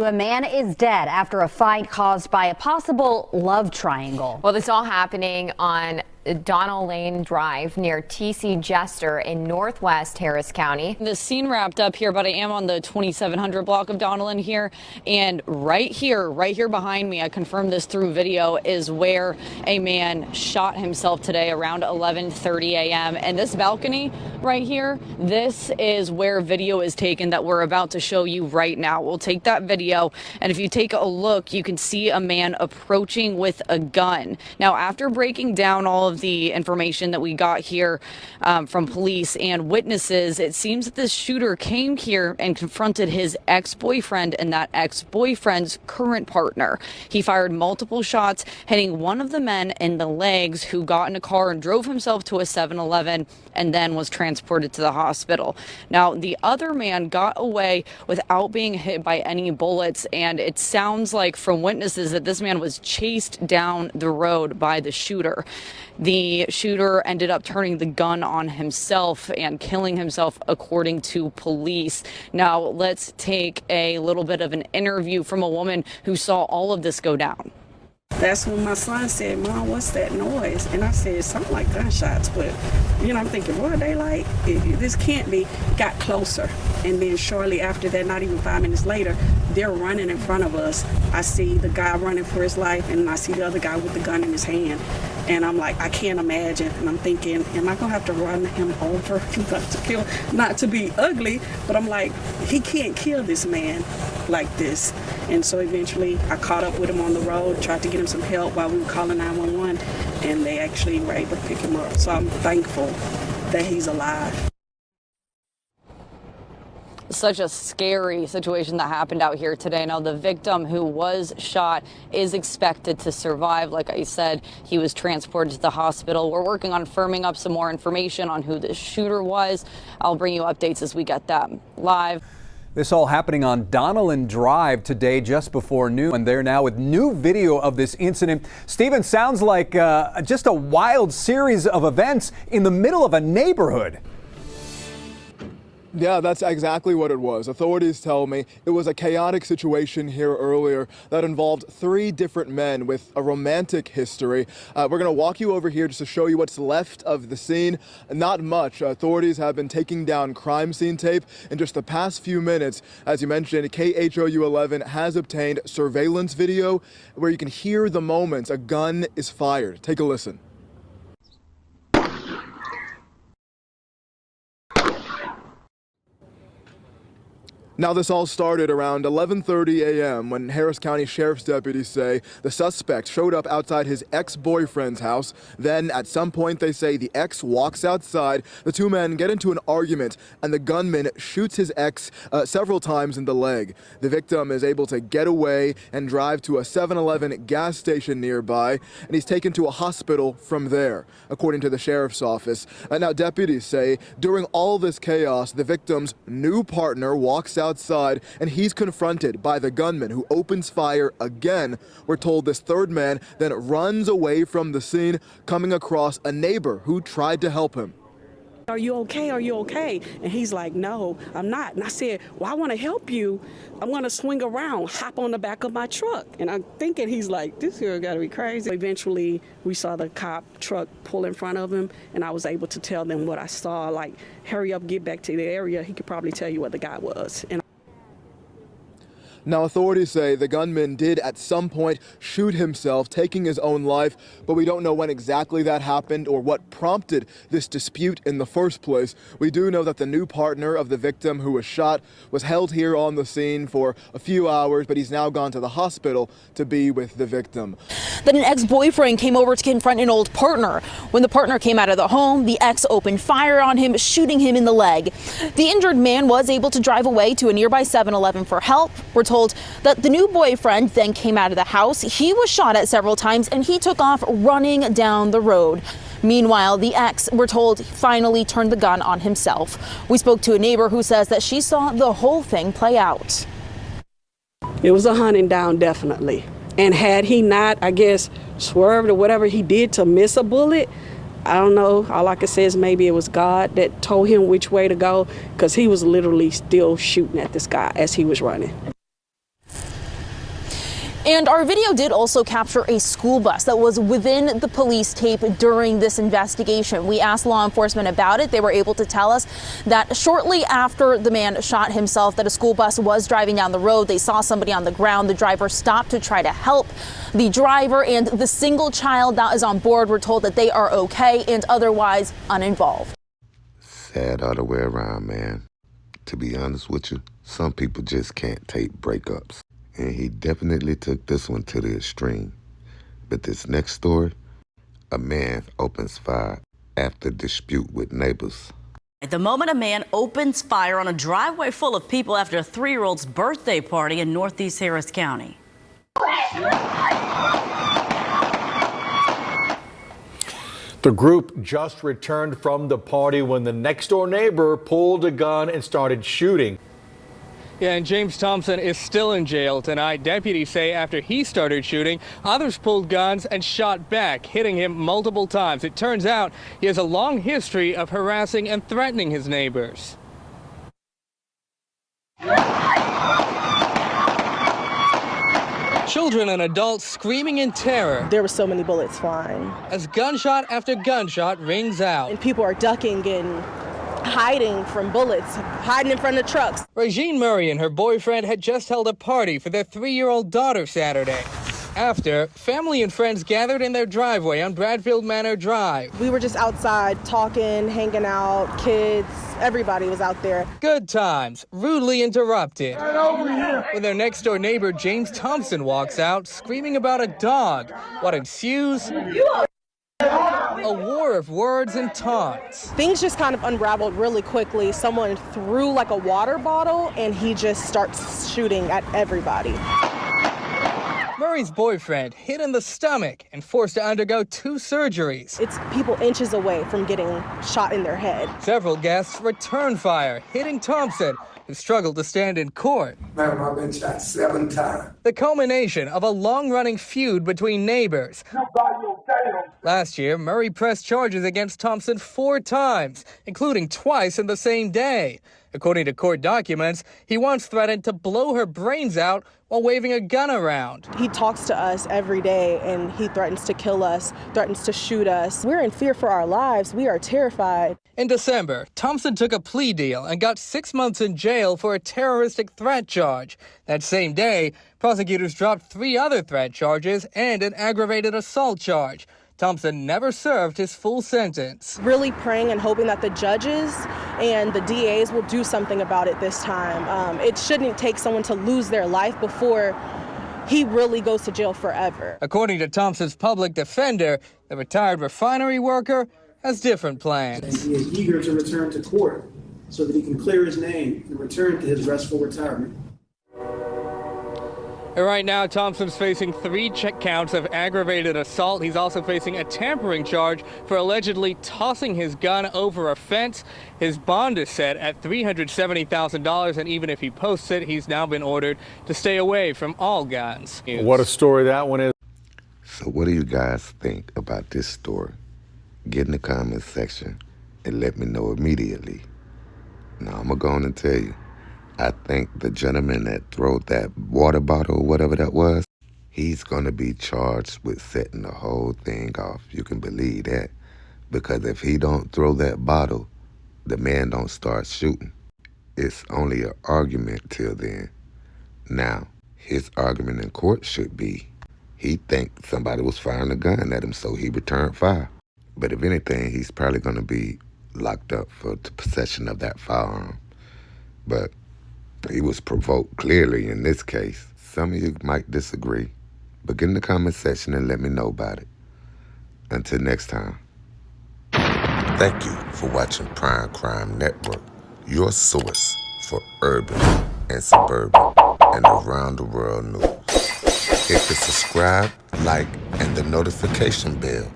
A man is dead after a fight caused by a possible love triangle. Well, this all happening on Donald Lane Drive near TC Jester in northwest Harris County. The scene wrapped up here, but I am on the 2700 block of Donald here, and right here behind me, I confirmed this through video, is where a man shot himself today around 11:30 a.m. And this balcony right here, this is where video is taken that we're about to show you right now. We'll take that video, and if you take a look, you can see a man approaching with a gun. Now, after breaking down all of the information that we got here from police and witnesses, it seems that this shooter came here and confronted his ex-boyfriend and that ex-boyfriend's current partner. He fired multiple shots, hitting one of the men in the legs, who got in a car and drove himself to a 7-Eleven and then was transported to the hospital. Now, the other man got away without being hit by any bullets, and it sounds like from witnesses that this man was chased down the road by the shooter. The shooter ended up turning the gun on himself and killing himself, according to police. Now, let's take a little bit of an interview from a woman who saw all of this go down. That's when my son said, "Mom, what's that noise?" And I said, "Something like gunshots." But, I'm thinking, what are they like? This can't be. Got closer. And then shortly after that, not even 5 minutes later, they're running in front of us. I see the guy running for his life, and I see the other guy with the gun in his hand. And I'm like, I can't imagine. And I'm thinking, am I going to have to run him over? Not to kill, not to be ugly, but I'm like, he can't kill this man like this. And so eventually I caught up with him on the road, tried to get him some help while we were calling 911, and they actually were able to pick him up. So I'm thankful that he's alive. Such a scary situation that happened out here today. Now, the victim who was shot is expected to survive. Like I said, he was transported to the hospital. We're working on firming up some more information on who the shooter was. I'll bring you updates as we get them live. This all happening on Donald Drive today just before noon, and they're now with new video of this incident. Stephen, sounds like just a wild series of events in the middle of a neighborhood. Yeah, that's exactly what it was. Authorities tell me it was a chaotic situation here earlier that involved 3 different men with a romantic history. We're going to walk you over here just to show you what's left of the scene. Not much. Authorities have been taking down crime scene tape in just the past few minutes. As you mentioned, KHOU 11 has obtained surveillance video where you can hear the moments a gun is fired. Take a listen. Now, this all started around 11:30 a.m. when Harris County Sheriff's deputies say the suspect showed up outside his ex-boyfriend's house. Then, at some point, they say the ex walks outside. The 2 men get into an argument, and the gunman shoots his ex several times in the leg. The victim is able to get away and drive to a 7-Eleven gas station nearby, and he's taken to a hospital from there, according to the sheriff's office. Now, deputies say during all this chaos, the victim's new partner walks outside, and he's confronted by the gunman, who opens fire again. We're told this 3rd man then runs away from the scene, coming across a neighbor who tried to help him. "Are you okay? Are you okay?" And he's like, "No, I'm not." And I said, "Well, I want to help you. I'm going to swing around, hop on the back of my truck." And I'm thinking he's like, this girl got to be crazy. Eventually, we saw the cop truck pull in front of him, and I was able to tell them what I saw, like, hurry up, get back to the area. He could probably tell you what the guy was. And Now, authorities say the gunman did at some point shoot himself, taking his own life, but we don't know when exactly that happened or what prompted this dispute in the first place. We do know that the new partner of the victim who was shot was held here on the scene for a few hours, but he's now gone to the hospital to be with the victim. Then an ex-boyfriend came over to confront an old partner. When the partner came out of the home, the ex opened fire on him, shooting him in the leg. The injured man was able to drive away to a nearby 7-Eleven for help. We're told that the new boyfriend then came out of the house. He was shot at several times, and he took off running down the road. Meanwhile, the ex, we're told, finally turned the gun on himself. We spoke to a neighbor who says that she saw the whole thing play out. it was a hunting down, definitely. And had he not, I guess, swerved or whatever he did to miss a bullet, I don't know. All I could say is maybe it was God that told him which way to go, because he was literally still shooting at this guy as he was running. And our video did also capture a school bus that was within the police tape during this investigation. We asked law enforcement about it. They were able to tell us that shortly after the man shot himself, that a school bus was driving down the road. They saw somebody on the ground. The driver stopped to try to help. The driver and the single child that is on board were told that they are okay and otherwise uninvolved. Sad all the way around, man. To be honest with you, some people just can't take breakups. And he definitely took this one to the extreme. But this next story, a man opens fire after dispute with neighbors. At the moment, a man opens fire on a driveway full of people after a 3-year-old's birthday party in Northeast Harris County. The group just returned from the party when the next-door neighbor pulled a gun and started shooting. Yeah, and James Thompson is still in jail tonight. Deputies say after he started shooting, others pulled guns and shot back, hitting him multiple times. It turns out he has a long history of harassing and threatening his neighbors. Children and adults screaming in terror. There were so many bullets flying. As gunshot after gunshot rings out. And people are ducking and hiding from bullets, hiding in front of trucks. Regine Murray and her boyfriend had just held a party for their 3-year-old daughter Saturday. After, family and friends gathered in their driveway on Bradfield Manor Drive. We were just outside talking, hanging out, kids, everybody was out there. Good times, rudely interrupted. Right over here. When their next door neighbor James Thompson walks out, screaming about a dog. What ensues? A war of words and taunts. Things just kind of unraveled really quickly. Someone threw like a water bottle and he just starts shooting at everybody. Murray's boyfriend hit in the stomach and forced to undergo 2 surgeries. It's people inches away from getting shot in their head. Several guests returned fire, hitting Thompson, who struggled to stand in court. Madam, I've been shot 7 times. The culmination of a long-running feud between neighbors. Last year, Murray pressed charges against Thompson 4 times, including twice in the same day. According to court documents, he once threatened to blow her brains out while waving a gun around. He talks to us every day and he threatens to kill us, threatens to shoot us. We're in fear for our lives. We are terrified. In December, Thompson took a plea deal and got 6 months in jail for a terroristic threat charge. That same day, prosecutors dropped 3 other threat charges and an aggravated assault charge. Thompson never served his full sentence. Really praying and hoping that the judges and the DAs will do something about it this time. It shouldn't take someone to lose their life before he really goes to jail forever. According to Thompson's public defender, the retired refinery worker has different plans. And he is eager to return to court so that he can clear his name and return to his restful retirement. And right now, Thompson's facing 3 counts of aggravated assault. He's also facing a tampering charge for allegedly tossing his gun over a fence. His bond is set at $370,000, and even if he posts it, he's now been ordered to stay away from all guns. What a story that one is. So what do you guys think about this story? Get in the comments section and let me know immediately. Now, I'm going to go on and tell you. I think the gentleman that threw that water bottle or whatever that was, he's going to be charged with setting the whole thing off. You can believe that. Because if he don't throw that bottle, the man don't start shooting. It's only an argument till then. Now, his argument in court should be he think somebody was firing a gun at him, so he returned fire. But if anything, he's probably going to be locked up for the possession of that firearm. But he was provoked clearly in this case. Some of you might disagree, but get in the comment section and let me know about it. Until next time. Thank you for watching Prime Crime Network, your source for urban and suburban and around the world news. Hit the subscribe, like, and the notification bell